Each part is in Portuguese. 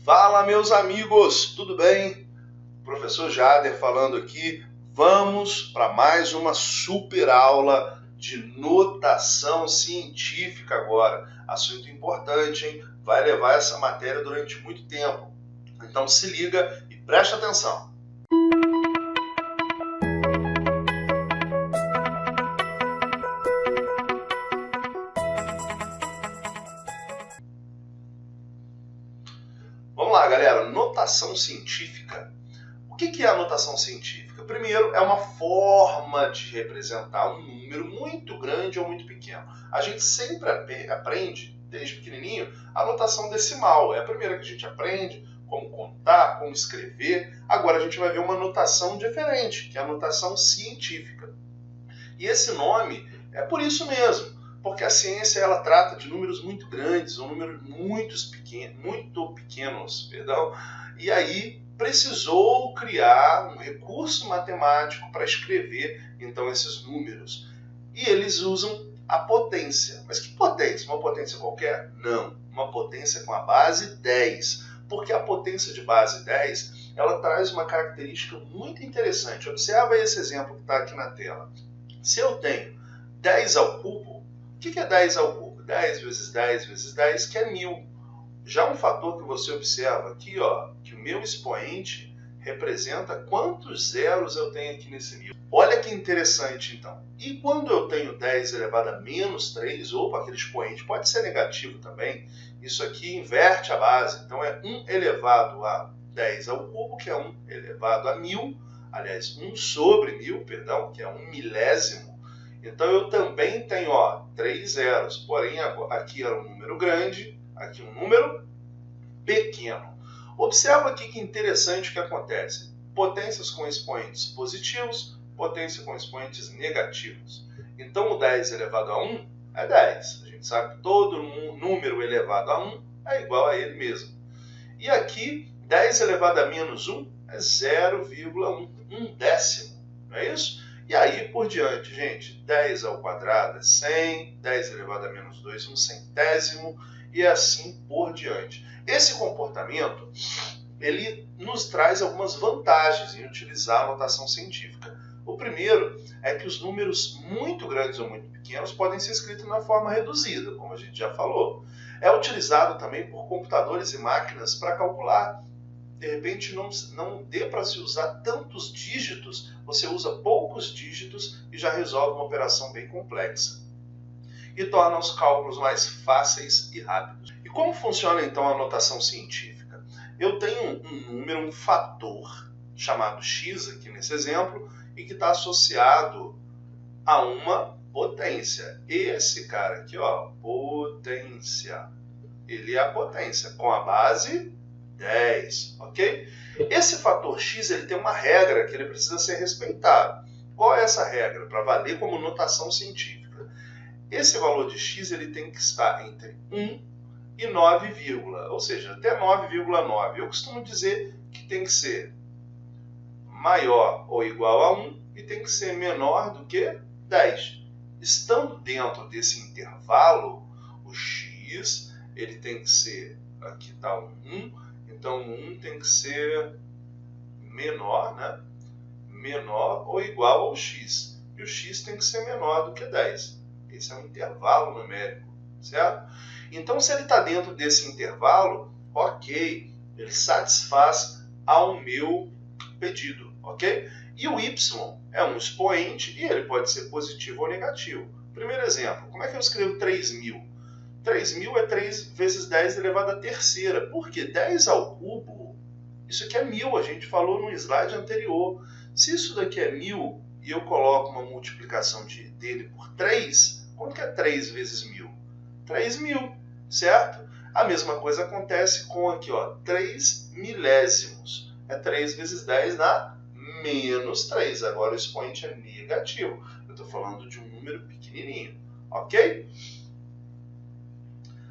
Fala, meus amigos, tudo bem? Professor Jader falando aqui. Vamos para mais uma super aula de notação científica agora. Assunto importante, hein? Vai levar essa matéria durante muito tempo. Então se liga e preste atenção. Vamos lá, galera. Notação científica. O que é a notação científica? Primeiro, é uma forma de representar um número muito grande ou muito pequeno. A gente sempre aprende, desde pequenininho, a notação decimal. É a primeira que a gente aprende, como contar, como escrever. Agora a gente vai ver uma notação diferente, que é a notação científica. E esse nome é por isso mesmo, porque a ciência ela trata de números muito grandes, ou números muito pequenos, e aí precisou criar um recurso matemático para escrever então esses números. E eles usam a potência. Mas que potência? Uma potência qualquer? Não. Uma potência com a base 10. Porque a potência de base 10 ela traz uma característica muito interessante. Observa esse exemplo que está aqui na tela. Se eu tenho 10 ao cubo, o que é 10 ao cubo? 10 vezes 10 vezes 10, que é 1000. Já um fator que você observa aqui, ó, que o meu expoente representa quantos zeros eu tenho aqui nesse 1000. Olha que interessante, então. E quando eu tenho 10 elevado a menos 3, opa, aquele expoente pode ser negativo também, isso aqui inverte a base. Então é 1 elevado a 10 ao cubo, que é 1 elevado a 1000. Aliás, 1 sobre 1000, perdão, que é 1 milésimo. Então eu também tenho, ó, 3 zeros. Porém, aqui era um número grande, aqui um número pequeno. Observa aqui que interessante o que acontece. Potências com expoentes positivos, potência com expoentes negativos. Então o 10 elevado a 1 é 10. A gente sabe que todo número elevado a 1 é igual a ele mesmo. E aqui, 10 elevado a menos 1 é 0,1, um décimo. Não é isso? E aí por diante, gente. 10 ao quadrado é 100, 10 elevado a menos 2 um centésimo, e assim por diante. Esse comportamento, ele nos traz algumas vantagens em utilizar a notação científica. O primeiro é que os números muito grandes ou muito pequenos podem ser escritos na forma reduzida, como a gente já falou. É utilizado também por computadores e máquinas para calcular. De repente não dê para se usar tantos dígitos, você usa poucos dígitos e já resolve uma operação bem complexa. E torna os cálculos mais fáceis e rápidos. E como funciona então a notação científica? Eu tenho um número, um fator chamado x aqui nesse exemplo e que está associado a uma potência. Esse cara aqui, ó, potência. Ele é a potência com a base 10, ok? Esse fator x ele tem uma regra que ele precisa ser respeitado. Qual é essa regra? Para valer como notação científica. Esse valor de x ele tem que estar entre 1 e 9, ou seja, até 9,9. Eu costumo dizer que tem que ser maior ou igual a 1 e tem que ser menor do que 10. Estando dentro desse intervalo, o x ele tem que ser, aqui está um 1, então o 1 tem que ser menor, né? Menor ou igual ao x. E o x tem que ser menor do que 10. Esse é um intervalo numérico, certo? Então, se ele está dentro desse intervalo, ok, ele satisfaz ao meu pedido, ok? E o y é um expoente e ele pode ser positivo ou negativo. Primeiro exemplo, como é que eu escrevo 3.000? 3.000 é 3 vezes 10 elevado à terceira. Por quê? 10 ao cubo, isso aqui é 1000, a gente falou no slide anterior. Se isso daqui é 1000 e eu coloco uma multiplicação dele por 3, quanto que é 3 vezes 1000? 3.000, certo? A mesma coisa acontece com aqui, ó, 3 milésimos. É 3 vezes 10 dá menos 3. Agora o expoente é negativo. Eu estou falando de um número pequenininho, ok?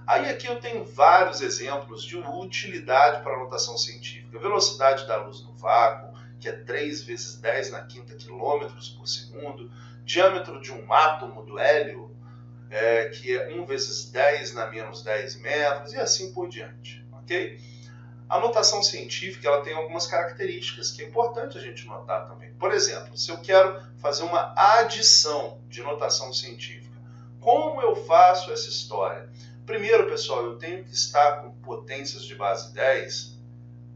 Aí aqui eu tenho vários exemplos de utilidade para a notação científica. Velocidade da luz no vácuo, que é 3 vezes 10 na quinta quilômetros por segundo. Diâmetro de um átomo do hélio, que é 1 vezes 10 na menos 10 metros, e assim por diante, ok? A notação científica ela tem algumas características que é importante a gente notar também. Por exemplo, se eu quero fazer uma adição de notação científica, como eu faço essa história? Primeiro, pessoal, eu tenho que estar com potências de base 10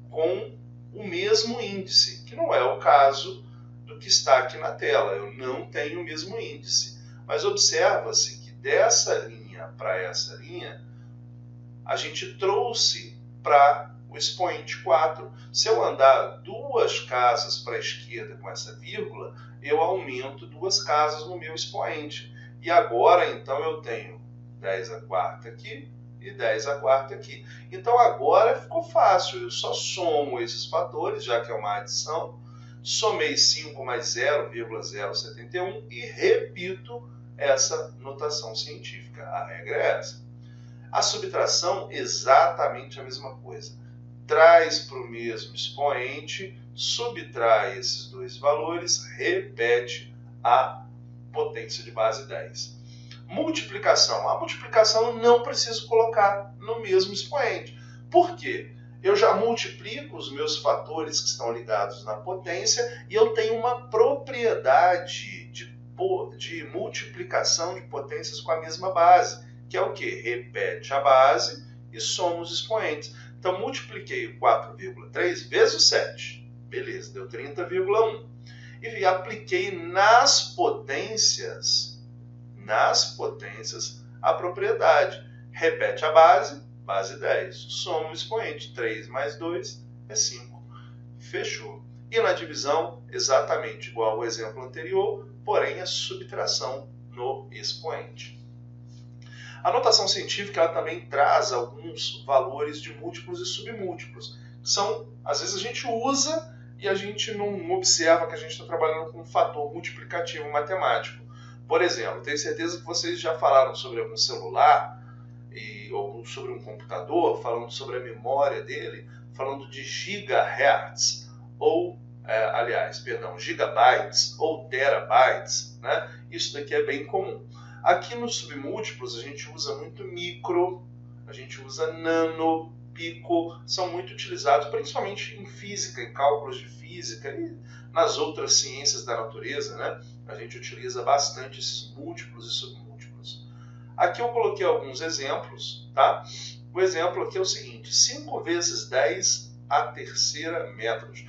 com o mesmo índice, que não é o caso do que está aqui na tela. Eu não tenho o mesmo índice. Mas observa-se que dessa linha para essa linha, a gente trouxe para o expoente 4. Se eu andar 2 casas para a esquerda com essa vírgula, eu aumento 2 casas no meu expoente. E agora, então, eu tenho 10 a quarta aqui e 10 a quarta aqui. Então, agora ficou fácil. Eu só somo esses fatores, já que é uma adição. Somei 5 mais 0,071 e repito essa notação científica. A regra é essa. A subtração, exatamente a mesma coisa. Traz para o mesmo expoente, subtrai esses 2 valores, repete a potência de base 10. Multiplicação. A multiplicação eu não preciso colocar no mesmo expoente. Por quê? Eu já multiplico os meus fatores que estão ligados na potência e eu tenho uma propriedade de multiplicação de potências com a mesma base, que é o quê? Repete a base e soma os expoentes. Então, multipliquei o 4,3 vezes o 7. Beleza, deu 30,1. E apliquei nas potências, a propriedade. Repete a base, base 10. Soma o expoente. 3 mais 2 é 5. Fechou. E na divisão, exatamente igual ao exemplo anterior, porém a subtração no expoente. A notação científica ela também traz alguns valores de múltiplos e submúltiplos. Às vezes a gente usa e a gente não observa que a gente está trabalhando com um fator multiplicativo matemático. Por exemplo, tenho certeza que vocês já falaram sobre algum celular ou sobre um computador, falando sobre a memória dele, falando de gigahertz ou gigabytes ou terabytes, né? Isso daqui é bem comum. Aqui nos submúltiplos a gente usa muito micro, a gente usa nano, pico, são muito utilizados principalmente em física, em cálculos de física e nas outras ciências da natureza, né? A gente utiliza bastante esses múltiplos e submúltiplos. Aqui eu coloquei alguns exemplos, tá? O exemplo aqui é o seguinte: 5 vezes 10 à terceira metros.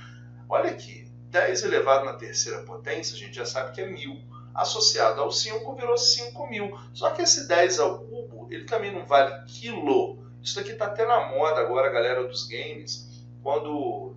Olha aqui, 10 elevado na terceira potência, a gente já sabe que é 1000. Associado ao 5 virou 5000. Só que esse 10 ao cubo, ele também não vale quilo. Isso aqui está até na moda agora, galera dos games. Quando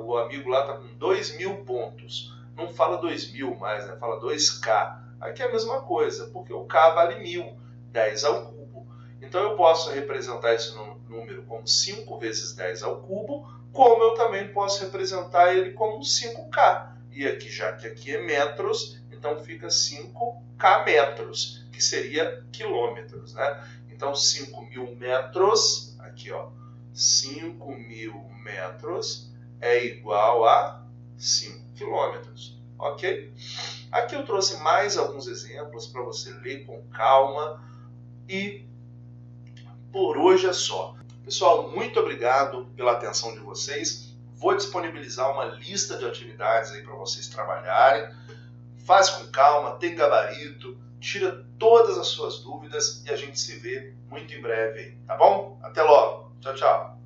o amigo lá está com 2000 pontos. Não fala 2000 mais, né? Fala 2K. Aqui é a mesma coisa, porque o K vale 1000. 10 ao cubo. Então eu posso representar esse número como 5 vezes 10 ao cubo, como eu também posso representar ele como 5K. E aqui, já que aqui é metros, então fica 5K metros, que seria quilômetros, né? Então 5.000 metros, aqui ó, 5.000 metros é igual a 5 quilômetros, ok? Aqui eu trouxe mais alguns exemplos para você ler com calma e por hoje é só. Pessoal, muito obrigado pela atenção de vocês. Vou disponibilizar uma lista de atividades aí para vocês trabalharem. Faz com calma, tem gabarito, tira todas as suas dúvidas e a gente se vê muito em breve aí, tá bom? Até logo. Tchau, tchau.